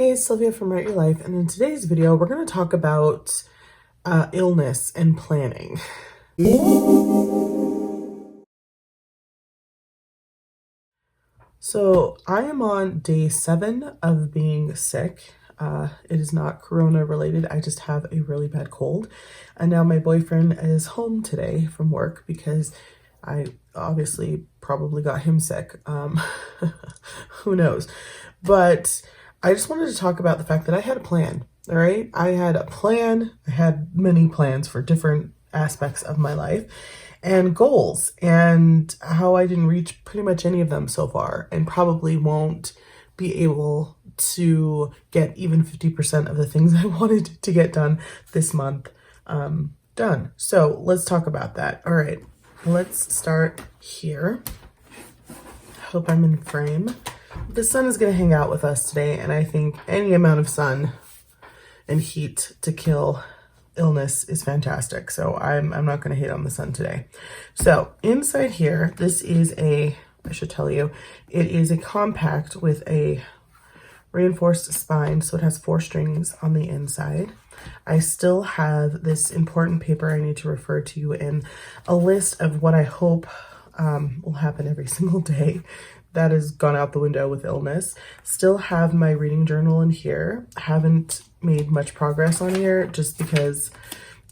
Hey, it's Sylvia from Write Your Life, and in today's video, we're going to talk about illness and planning. So I am on day 7 of being sick. It is not corona related. I just have a really bad cold. And now my boyfriend is home today from work because I obviously probably got him sick. Who knows? But I just wanted to talk about the fact that I had a plan, all right? I had a plan. I had many plans for different aspects of my life and goals, and how I didn't reach pretty much any of them so far and probably won't be able to get even 50% of the things I wanted to get done this month done. So let's talk about that. All right, let's start here. Hope I'm in frame. The sun is going to hang out with us today, and I think any amount of sun and heat to kill illness is fantastic. So I'm not going to hate on the sun today. So inside here, this is I should tell you, it is a compact with a reinforced spine, so it has 4 strings on the inside. I still have this important paper I need to refer to and a list of what I hope will happen every single day. That has gone out the window with illness. Still have my reading journal in here. Haven't made much progress on here just because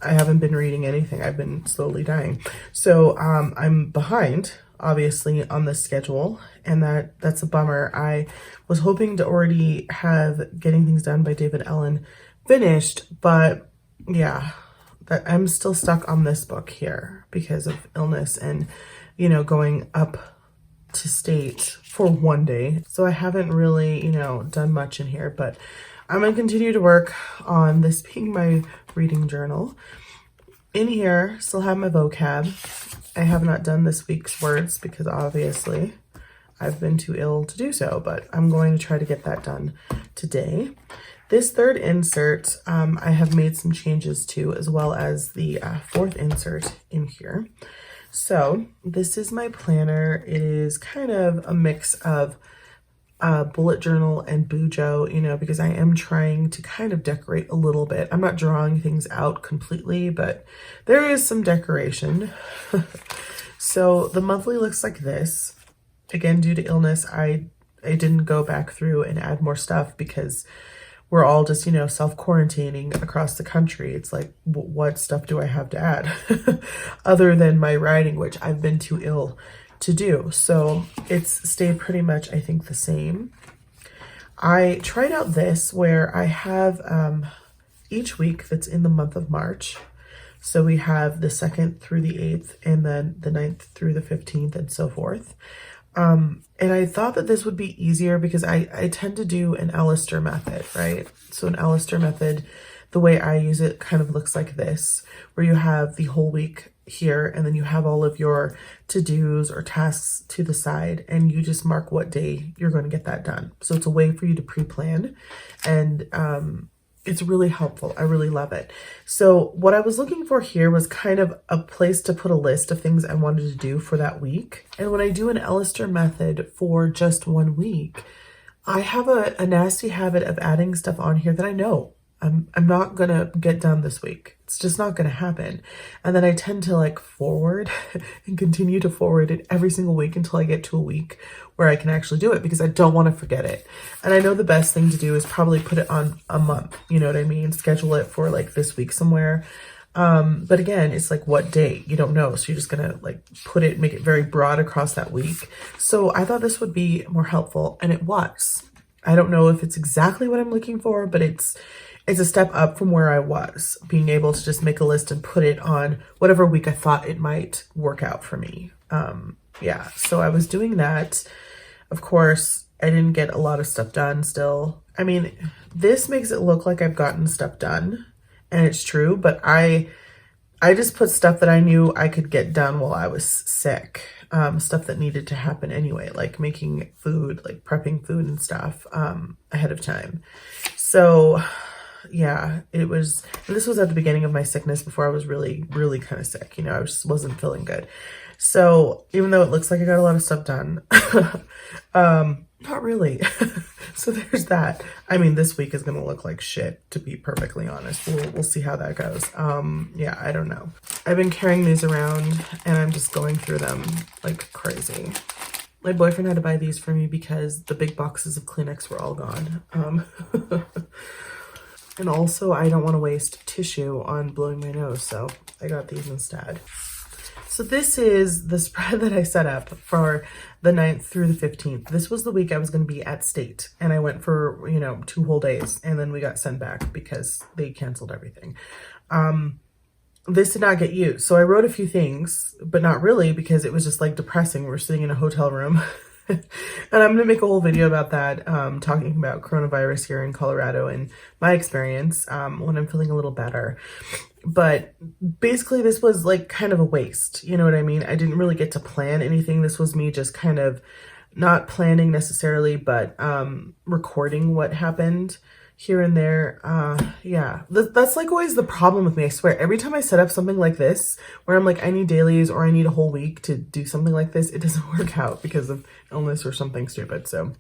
I haven't been reading anything. I've been slowly dying. So I'm behind, obviously, on the schedule, and that's a bummer. I was hoping to already have Getting Things Done by David Allen finished, but yeah, I'm still stuck on this book here because of illness and, you know, going up to state for one day. So I haven't really, done much in here, but I'm going to continue to work on this being my reading journal. In here, still have my vocab. I have not done this week's words because obviously I've been too ill to do so, but I'm going to try to get that done today. This third insert, I have made some changes to, as well as the fourth insert in here. So this is my planner. It is kind of a mix of bullet journal and BuJo, because I am trying to kind of decorate a little bit. I'm not drawing things out completely, but there is some decoration. So the monthly looks like this. Again, due to illness, I didn't go back through and add more stuff because we're all just, self-quarantining across the country. It's like, what stuff do I have to add other than my writing, which I've been too ill to do. So it's stayed pretty much, I think, the same. I tried out this where I have each week that's in the month of March. So we have the 2nd through the 8th and then the 9th through the 15th and so forth. And I thought that this would be easier because I tend to do an Alistair method, right? So an Alistair method, the way I use it kind of looks like this, where you have the whole week here and then you have all of your to-dos or tasks to the side and you just mark what day you're going to get that done. So it's a way for you to pre-plan, and it's really helpful. I really love it. So what I was looking for here was kind of a place to put a list of things I wanted to do for that week. And when I do an Alistair method for just 1 week, I have a nasty habit of adding stuff on here that I know I'm not going to get done this week. It's just not going to happen. And then I tend to forward and continue to forward it every single week until I get to a week where I can actually do it because I don't want to forget it. And I know the best thing to do is probably put it on a month, you know what I mean? Schedule it for this week somewhere. But again, it's what date? You don't know. So you're just going to make it very broad across that week. So I thought this would be more helpful, and it was. I don't know if it's exactly what I'm looking for, but it's a step up from where I was, being able to just make a list and put it on whatever week I thought it might work out for me. Yeah, so I was doing that. Of course, I didn't get a lot of stuff done still. I mean, this makes it look like I've gotten stuff done, and it's true, but I just put stuff that I knew I could get done while I was sick. Stuff that needed to happen anyway, like making food, prepping food and stuff ahead of time. So yeah, this was at the beginning of my sickness before I was really, really kind of sick. I just wasn't feeling good. So even though it looks like I got a lot of stuff done, not really. So there's that. I mean, this week is gonna look like shit, to be perfectly honest. We'll see how that goes. Yeah, I don't know. I've been carrying these around and I'm just going through them like crazy. My boyfriend had to buy these for me because the big boxes of Kleenex were all gone. And also I don't want to waste tissue on blowing my nose, so I got these instead. So this is the spread that I set up for the 9th through the 15th. This was the week I was going to be at state, and I went for, you know, 2 whole days, and then we got sent back because they canceled everything. This did not get used. So I wrote a few things, but not really, because it was just like depressing. We're sitting in a hotel room. And I'm going to make a whole video about that, talking about coronavirus here in Colorado and my experience when I'm feeling a little better. But basically this was like kind of a waste. You know what I mean? I didn't really get to plan anything. This was me just kind of not planning necessarily, but recording what happened here and there. Yeah, that's like always the problem with me. I swear, every time I set up something like this, where I'm like, I need dailies or I need a whole week to do something like this, it doesn't work out because of illness or something stupid. So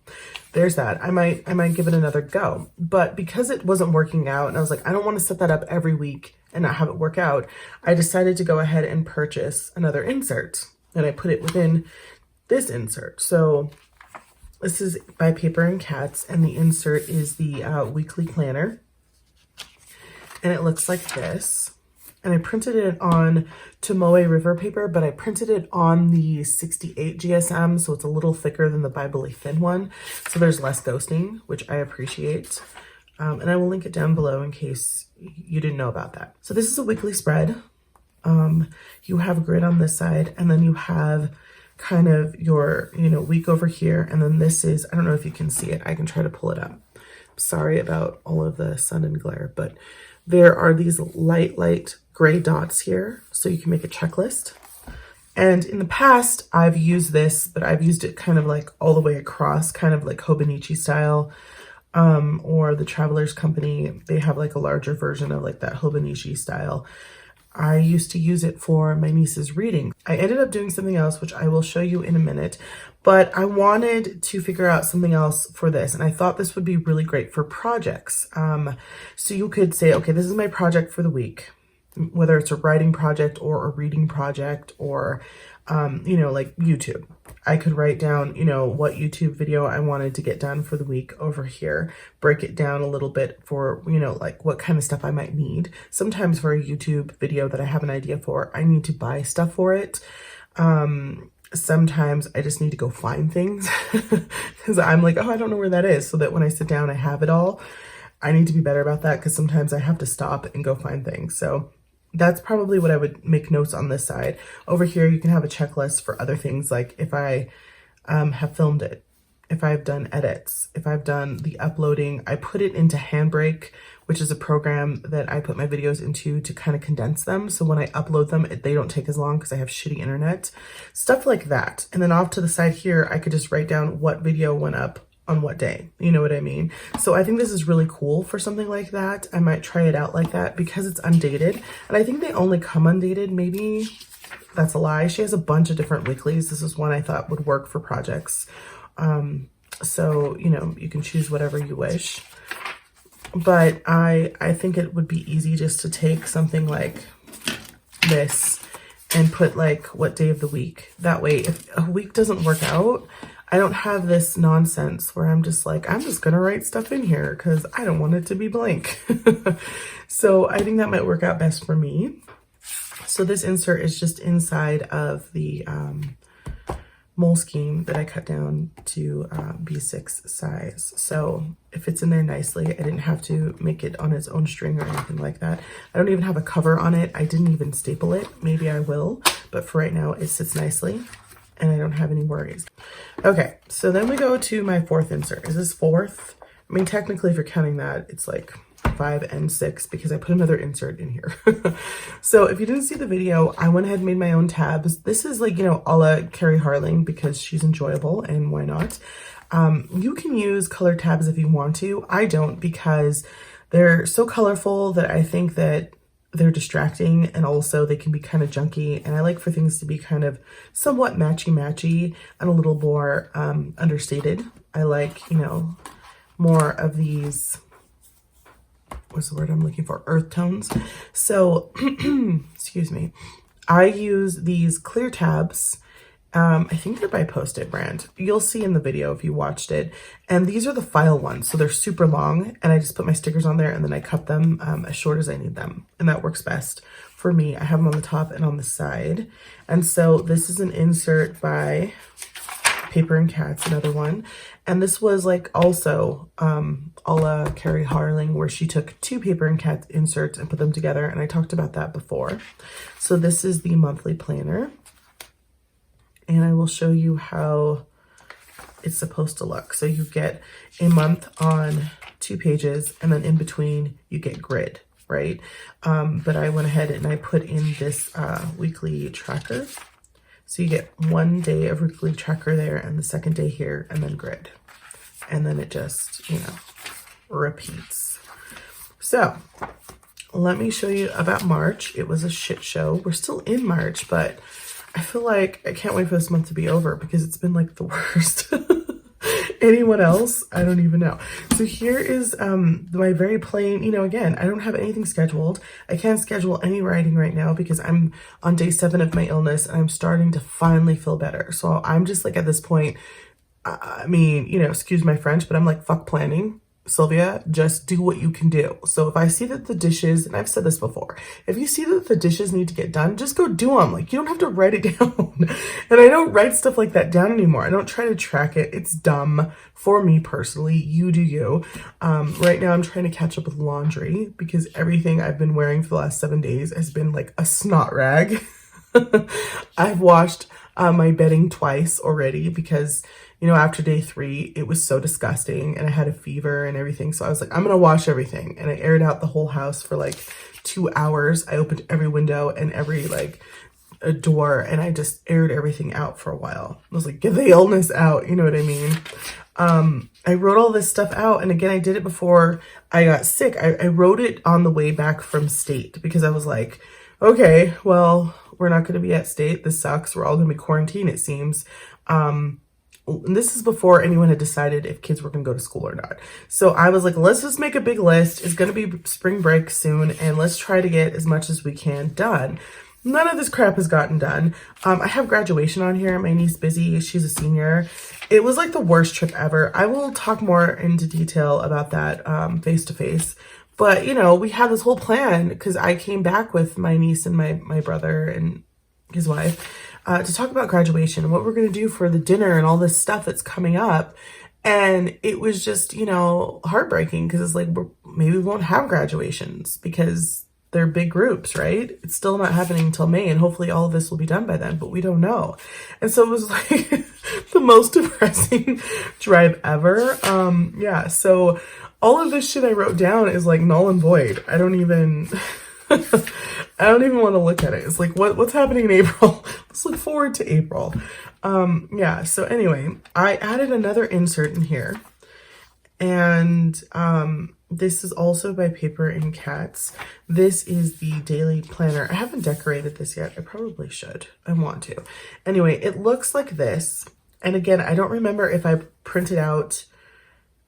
there's that. I might give it another go. But because it wasn't working out, and I was like, I don't want to set that up every week and not have it work out, I decided to go ahead and purchase another insert. And I put it within this insert. So this is by Paper and Cats, and the insert is the weekly planner. And it looks like this. And I printed it on Tomoe River paper, but I printed it on the 68 GSM, so it's a little thicker than the Bibly thin one. So there's less ghosting, which I appreciate. And I will link it down below in case you didn't know about that. So this is a weekly spread. You have a grid on this side, and then you have kind of your, you know, week over here. And then this is, I don't know if you can see it. I can try to pull it up. Sorry about all of the sun and glare, but there are these light gray dots here. So you can make a checklist. And in the past, I've used this, but I've used it kind of like all the way across, kind of like Hobonichi style, or the Travelers Company. They have like a larger version of like that Hobonichi style. I used to use it for my niece's reading. I ended up doing something else, which I will show you in a minute, but I wanted to figure out something else for this. And I thought this would be really great for projects. So you could say, okay, this is my project for the week, whether it's a writing project or a reading project or, you know, like YouTube. I could write down, you know, what YouTube video I wanted to get done for the week over here, break it down a little bit for, you know, like what kind of stuff I might need. Sometimes for a YouTube video that I have an idea for, I need to buy stuff for it. Sometimes I just need to go find things because I'm like, oh, I don't know where that is. So that when I sit down, I have it all. I need to be better about that because sometimes I have to stop and go find things. So that's probably what I would make notes on this side. Over here, you can have a checklist for other things, like if I have filmed it, if I've done edits, if I've done the uploading. I put it into Handbrake, which is a program that I put my videos into to kind of condense them. So when I upload them, they don't take as long because I have shitty internet. Stuff like that. And then off to the side here, I could just write down what video went up on what day, you know what I mean? So I think this is really cool for something like that. I might try it out like that because it's undated. And I think they only come undated, maybe that's a lie. She has a bunch of different weeklies. This is one I thought would work for projects. So, you know, you can choose whatever you wish. But I think it would be easy just to take something like this and put like what day of the week. That way, if a week doesn't work out, I don't have this nonsense where I'm just like, I'm just going to write stuff in here because I don't want it to be blank. So I think that might work out best for me. So this insert is just inside of the Moleskine that I cut down to B6 size. So it fits in there nicely. I didn't have to make it on its own string or anything like that. I don't even have a cover on it. I didn't even staple it. Maybe I will, but for right now it sits nicely and I don't have any worries. Okay, so then we go to my 4th insert. Is this 4th? I mean, technically if you're counting that, it's like 5 and 6 because I put another insert in here. So if you didn't see the video, I went ahead and made my own tabs. This is like, you know, a la Carrie Harling because she's enjoyable and why not? You can use color tabs if you want to. I don't because they're so colorful that I think that they're distracting and also they can be kind of junky. And I like for things to be kind of somewhat matchy-matchy and a little more understated. I like, you know, more of these, what's the word I'm looking for? Earth tones. So, excuse me. I use these clear tabs. I think they're by Post-it brand. You'll see in the video if you watched it. And these are the file ones. So they're super long and I just put my stickers on there and then I cut them as short as I need them. And that works best for me. I have them on the top and on the side. And so this is an insert by Paper and Cats, another one. And this was like also a la Carrie Harling, where she took 2 Paper and Cats inserts and put them together. And I talked about that before. So this is the monthly planner. And I will show you how it's supposed to look. So you get a month on 2 pages, and then in between you get grid, right? But I went ahead and I put in this weekly tracker. So you get 1 day of weekly tracker there, and the second day here, and then grid. And then it just, you know, repeats. So let me show you about March. It was a shit show. We're still in March, but I feel like I can't wait for this month to be over because it's been like the worst. Anyone else? I don't even know. So here is my very plain, you know, again, I don't have anything scheduled. I can't schedule any writing right now because I'm on day 7 of my illness and I'm starting to finally feel better. So I'm just like at this point, I mean, you know, excuse my French, but I'm like, fuck planning. Sylvia, just do what you can do. So if I see that the dishes, and I've said this before, if you see that the dishes need to get done, just go do them. Like, you don't have to write it down. And I don't write stuff like that down anymore. I don't try to track it. It's dumb for me personally. You do you. Right now I'm trying to catch up with laundry because everything I've been wearing for the last 7 days has been like a snot rag. I've washed my bedding twice already because, you know, after day 3, it was so disgusting and I had a fever and everything. So I was like, I'm going to wash everything. And I aired out the whole house for like 2 hours. I opened every window and every like a door and I just aired everything out for a while. I was like, get the illness out. You know what I mean? I wrote all this stuff out. And again, I did it before I got sick. I wrote it on the way back from state because I was like, okay, well, we're not going to be at state. This sucks. We're all going to be quarantined, it seems. And this is before anyone had decided if kids were going to go to school or not. So I was like, let's just make a big list. It's going to be spring break soon. And let's try to get as much as we can done. None of this crap has gotten done. I have graduation on here. My niece Busy, she's a senior. It was like the worst trip ever. I will talk more into detail about that face to face. But, you know, we had this whole plan because I came back with my niece and my brother and his wife to talk about graduation and what we're going to do for the dinner and all this stuff that's coming up. And it was just, you know, heartbreaking because it's like, maybe we won't have graduations because they're big groups, right? It's still not happening until May and hopefully all of this will be done by then, but we don't know. And so it was like the most depressing drive ever. Yeah, so all of this shit I wrote down is like null and void. I don't even want to look at it. It's like, what's happening in April? Let's look forward to April. Yeah, so anyway, I added another insert in here. And this is also by Paper and Cats. This is the daily planner. I haven't decorated this yet. I probably should. I want to. Anyway, it looks like this. And again, I don't remember if I printed out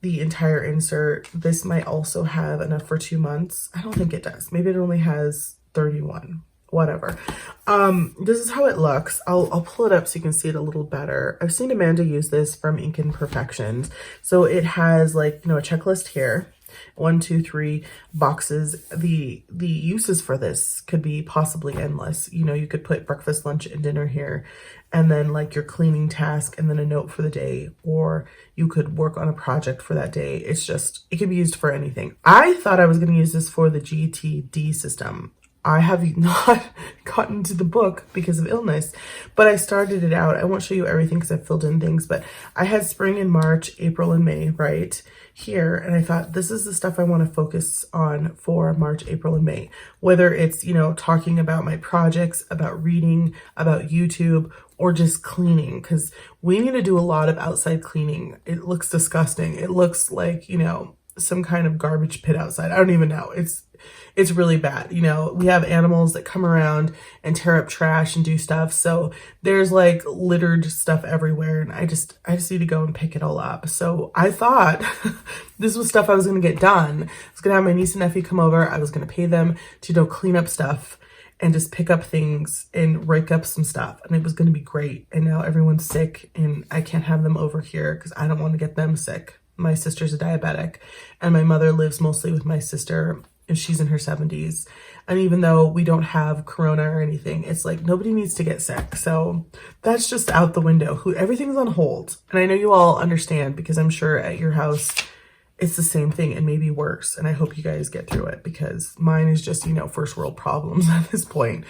the entire insert. This might also have enough for 2 months. I don't think it does. Maybe it only has 31, whatever. This is how it looks. I'll pull it up so you can see it a little better. I've seen Amanda use this from Ink Imperfections. So it has like, you know, a checklist here. 1, 2, 3 boxes. The uses for this could be possibly endless. You know, you could put breakfast, lunch, and dinner here, and then like your cleaning task, and then a note for the day, or you could work on a project for that day. It's just, it can be used for anything. I thought I was going to use this for the GTD system. I have not gotten to the book because of illness, but I started it out. I won't show you everything because I filled in things, but I had spring and March, April and May right here. And I thought this is the stuff I want to focus on for March, April and May, whether it's, you know, talking about my projects, about reading, about YouTube, or just cleaning, because we need to do a lot of outside cleaning. It looks disgusting. It looks like, you know, some kind of garbage pit outside. I don't even know. It's really bad. You know, we have animals that come around and tear up trash and do stuff. So there's like littered stuff everywhere. And I just need to go and pick it all up. So I thought This was stuff I was going to get done. I was going to have my niece and nephew come over. I was going to pay them to, you know, clean up stuff and just pick up things and rake up some stuff. And it was going to be great. And now everyone's sick and I can't have them over here because I don't want to get them sick. My sister's a diabetic and my mother lives mostly with my sister and she's in her 70s. And even though we don't have corona or anything, it's like nobody needs to get sick. So that's just out the window. Everything's on hold. And I know you all understand because I'm sure at your house, it's the same thing and maybe worse. And I hope you guys get through it because mine is just, you know, first world problems at this point.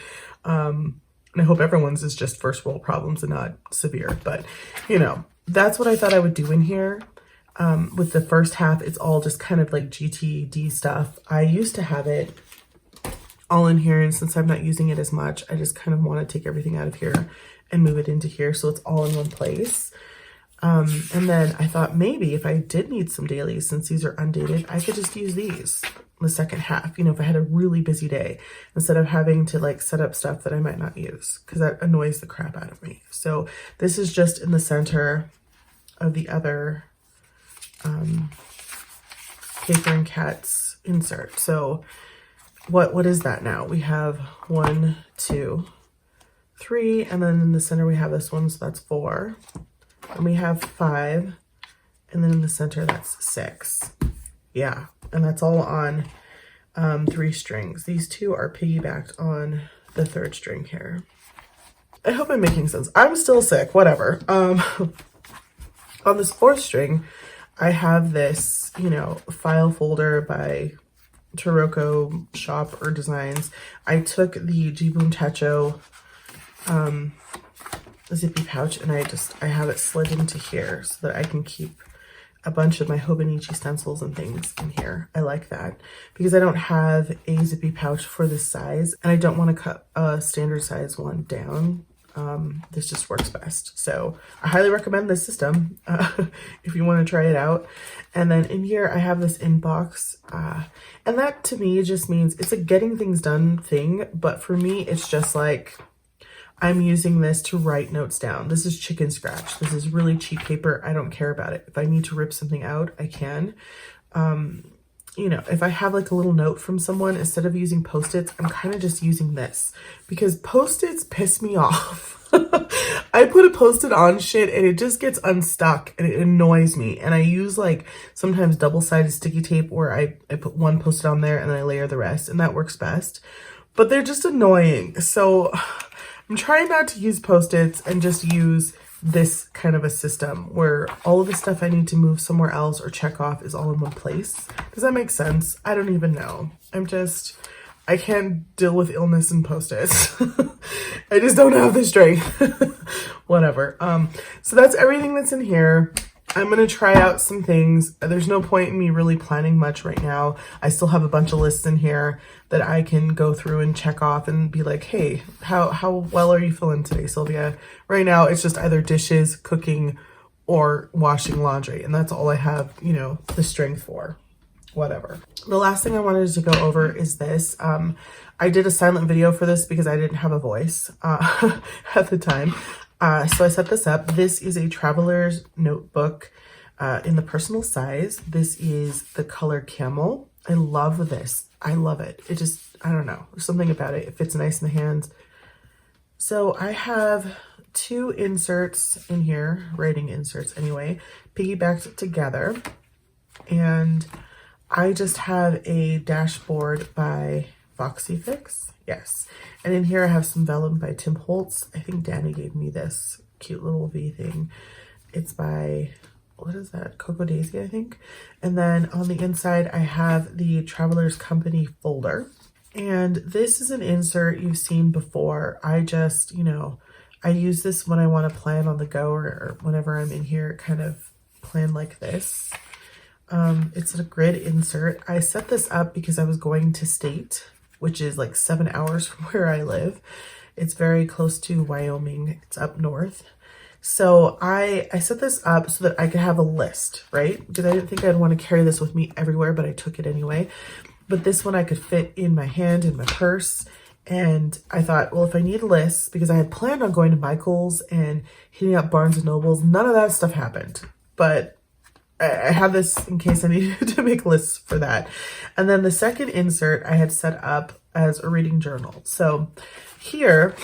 And I hope everyone's is just first world problems and not severe. But, you know, that's what I thought I would do in here. With the first half, it's all just kind of like GTD stuff. I used to have it all in here. And since I'm not using it as much, I just kind of want to take everything out of here and move it into here. So it's all in one place. And then I thought maybe if I did need some dailies, since these are undated, I could just use these the second half, you know, if I had a really busy day, instead of having to like set up stuff that I might not use, because that annoys the crap out of me. So this is just in the center of the other Paper and Cats insert. So what is that now? We have 1, 2, 3, and then in the center we have this one, so that's 4. And we have 5, and then in the center that's 6. Yeah, and that's all on 3 strings. These 2 are piggybacked on the 3rd string here. I hope I'm making sense. I'm still sick, whatever. On this 4th string, I have this, you know, file folder by Taroko Shop or Designs. I took the Jibun Tacho zippy pouch and I have it slid into here so that I can keep a bunch of my Hobonichi stencils and things in here. I like that because I don't have a zippy pouch for this size and I don't want to cut a standard size one down. This just works best. So I highly recommend this system if you want to try it out. And then in here I have this inbox and that to me just means it's a getting things done thing, but for me it's just like I'm using this to write notes down. This is chicken scratch. This is really cheap paper. I don't care about it. If I need to rip something out, I can. You know, if I have like a little note from someone, instead of using Post-its, I'm kind of just using this because Post-its piss me off. I put a Post-it on shit and it just gets unstuck and it annoys me. And I use like sometimes double-sided sticky tape where I put one Post-it on there and I layer the rest and that works best. But they're just annoying. So I'm trying not to use Post-its and just use this kind of a system where all of the stuff I need to move somewhere else or check off is all in one place. Does that make sense? I don't even know. I can't deal with illness and Post-its. I just don't have the strength. Whatever. So that's everything that's in here. I'm going to try out some things. There's no point in me really planning much right now. I still have a bunch of lists in here that I can go through and check off and be like, hey, how well are you feeling today, Sylvia? Right now, it's just either dishes, cooking, or washing laundry. And that's all I have, you know, the strength for. Whatever. The last thing I wanted to go over is this. I did a silent video for this because I didn't have a voice at the time. So I set this up. This is a traveler's notebook in the personal size. This is the color Camel. I love this. I love it. It just, I don't know, there's something about it. It fits nice in the hands. So I have 2 inserts in here, writing inserts anyway, piggybacked together. And I just have a dashboard by Foxy Fix. Yes. And in here I have some vellum by Tim Holtz. I think Danny gave me this cute little V thing. It's by, what is that? Coco Daisy, I think. And then on the inside I have the Traveler's Company folder. And this is an insert you've seen before. I just, you know, I use this when I want to plan on the go or whenever I'm in here, kind of plan like this. It's a grid insert. I set this up because I was going to State, which is like 7 hours from where I live. It's very close to Wyoming. It's up north. So I set this up so that I could have a list, right? Because I didn't think I'd want to carry this with me everywhere, but I took it anyway. But this one I could fit in my hand, in my purse. And I thought, well, if I need lists, because I had planned on going to Michael's and hitting up Barnes & Noble's, none of that stuff happened. But I have this in case I needed to make lists for that. And then the second insert I had set up as a reading journal. So here,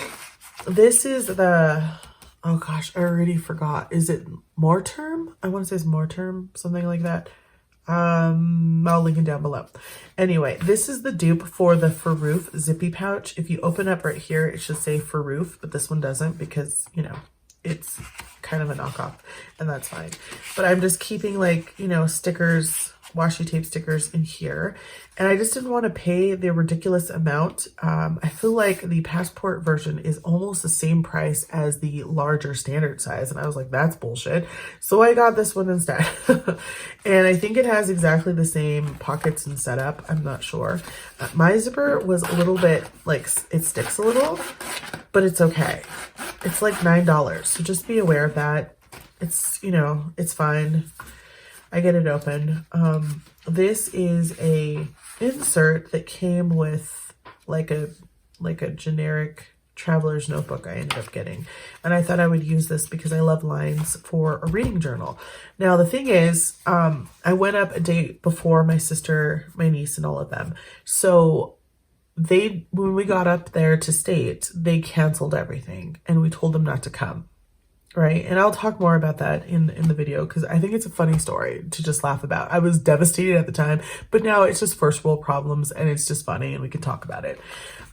this is the, oh gosh, I already forgot. Is it Moterm? I want to say it's Moterm, something like that. I'll link it down below. Anyway, this is the dupe for the Faroof zippy pouch. If you open up right here, it should say Faroof, but this one doesn't because, you know, it's kind of a knockoff, and that's fine. But I'm just keeping, like, you know, stickers, washi tape stickers in here, and I just didn't want to pay the ridiculous amount. I feel like the passport version is almost the same price as the larger standard size, and I was like, that's bullshit. So I got this one instead. And I think it has exactly the same pockets and setup. I'm not sure. My zipper was a little bit, like, it sticks a little, but it's okay. It's like $9, so just be aware of that. It's, you know, it's fine. I get it open. This is a insert that came with like a generic traveler's notebook I ended up getting. And I thought I would use this because I love lines for a reading journal. Now, the thing is, I went up a day before my sister, my niece, and all of them. So when we got up there to state, they canceled everything and we told them not to come. Right. And I'll talk more about that in the video because I think it's a funny story to just laugh about. I was devastated at the time, but now it's just first world problems and it's just funny and we can talk about it.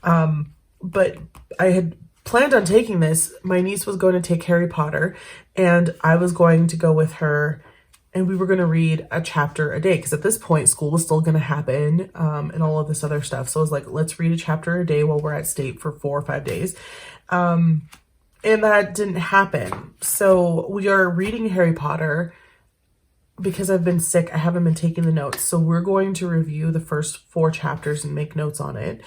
But I had planned on taking this. My niece was going to take Harry Potter and I was going to go with her and we were going to read a chapter a day because at this point school was still going to happen and all of this other stuff. So I was like, let's read a chapter a day while we're at state for 4 or 5 days. And that didn't happen. So we are reading Harry Potter because I've been sick. I haven't been taking the notes. So we're going to review the first 4 chapters and make notes on it.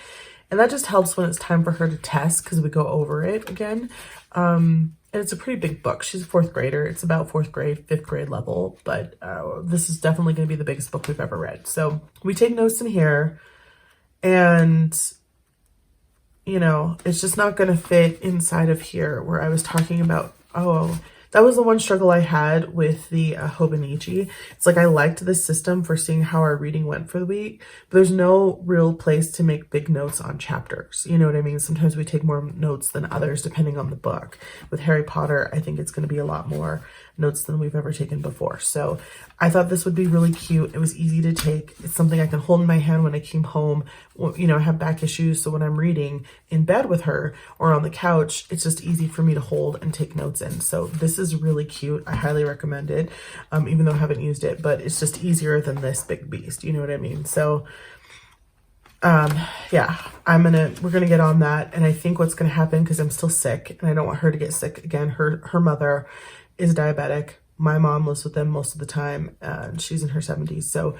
And that just helps when it's time for her to test because we go over it again. And it's a pretty big book. She's a 4th grader. It's about 4th grade, 5th grade level. But this is definitely going to be the biggest book we've ever read. So we take notes in here and, you know, it's just not going to fit inside of here where I was talking about, oh, that was the one struggle I had with the Hobonichi. It's like I liked this system for seeing how our reading went for the week, but there's no real place to make big notes on chapters. You know what I mean? Sometimes we take more notes than others depending on the book. With Harry Potter, I think it's going to be a lot more notes than we've ever taken before. So I thought this would be really cute. It was easy to take. It's something I can hold in my hand when I came home. You know, I have back issues, so when I'm reading in bed with her or on the couch, it's just easy for me to hold and take notes in. So this is really cute. I highly recommend it, even though I haven't used it, but it's just easier than this big beast. You know what I mean? So yeah, we're gonna get on that. And I think what's gonna happen, because I'm still sick and I don't want her to get sick again. Her mother is diabetic. My mom lives with them most of the time and she's in her 70s. So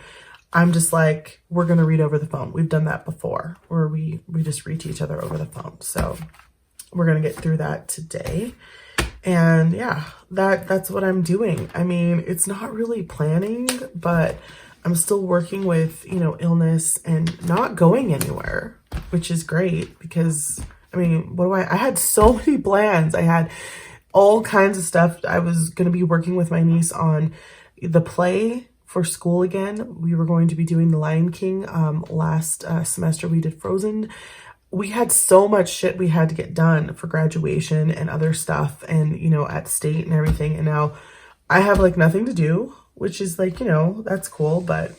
I'm just like, we're going to read over the phone. We've done that before where we just read to each other over the phone. So we're going to get through that today. And yeah, that's what I'm doing. I mean, it's not really planning, but I'm still working with, you know, illness and not going anywhere, which is great because, I mean, I had so many plans. I had all kinds of stuff. I was going to be working with my niece on the play for school again. We were going to be doing The Lion King. Last semester we did Frozen. We had so much shit we had to get done for graduation and other stuff and, you know, at state and everything. And now I have like nothing to do, which is like, you know, that's cool. But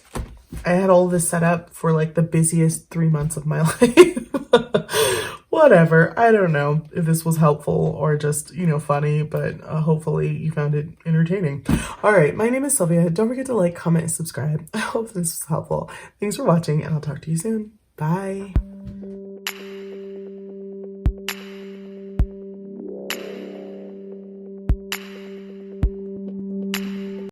I had all this set up for like the busiest 3 months of my life. Whatever. I don't know if this was helpful or just, you know, funny, but hopefully you found it entertaining. All right. My name is Sylvia. Don't forget to like, comment, and subscribe. I hope this was helpful. Thanks for watching and I'll talk to you soon. Bye.